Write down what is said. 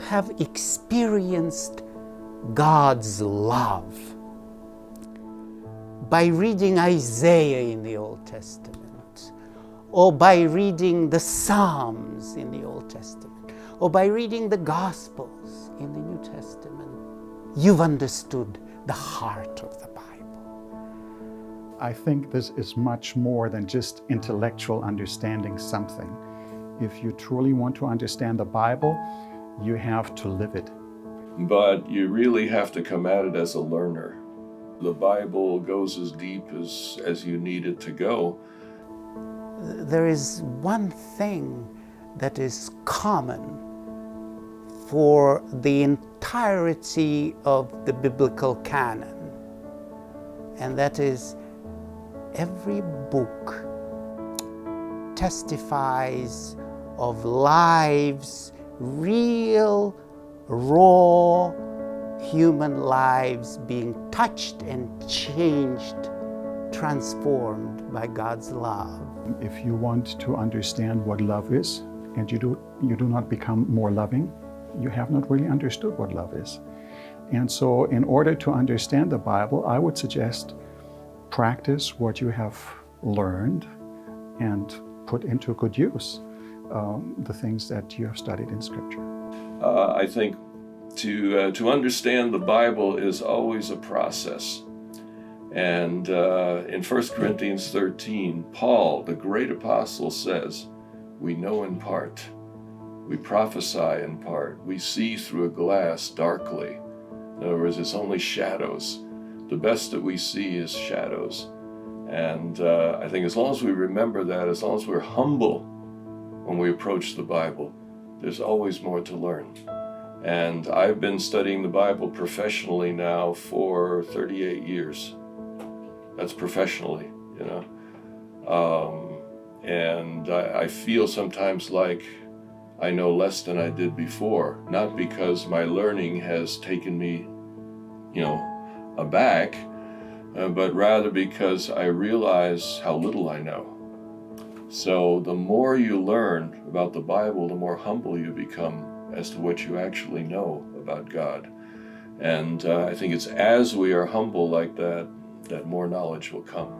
have experienced God's love by reading Isaiah in the Old Testament, or by reading the Psalms in the Old Testament, or by reading the Gospels in the New Testament, you've understood the heart of the Bible. I think this is much more than just intellectual understanding something. If you truly want to understand the Bible, you have to live it. But you really have to come at it as a learner. The Bible goes as deep as you need it to go. There is one thing that is common for the entirety of the biblical canon, and that is every book testifies of lives, real, raw human lives being touched and changed, transformed by God's love. If you want to understand what love is, and you do not become more loving, you have not really understood what love is. And so in order to understand the Bible, I would suggest practice what you have learned and put into good use the things that you have studied in Scripture. I think to understand the Bible is always a process. And in 1 Corinthians 13, Paul, the great apostle, says, we know in part, we prophesy in part, we see through a glass darkly. In other words, it's only shadows. The best that we see is shadows. And I think as long as we remember that, as long as we're humble when we approach the Bible, there's always more to learn. And I've been studying the Bible professionally now for 38 years. That's professionally, you know. And I feel sometimes like I know less than I did before, not because my learning has taken me, you know, aback, but rather because I realize how little I know. So the more you learn about the Bible, the more humble you become as to what you actually know about God. And I think it's as we are humble like that, that more knowledge will come.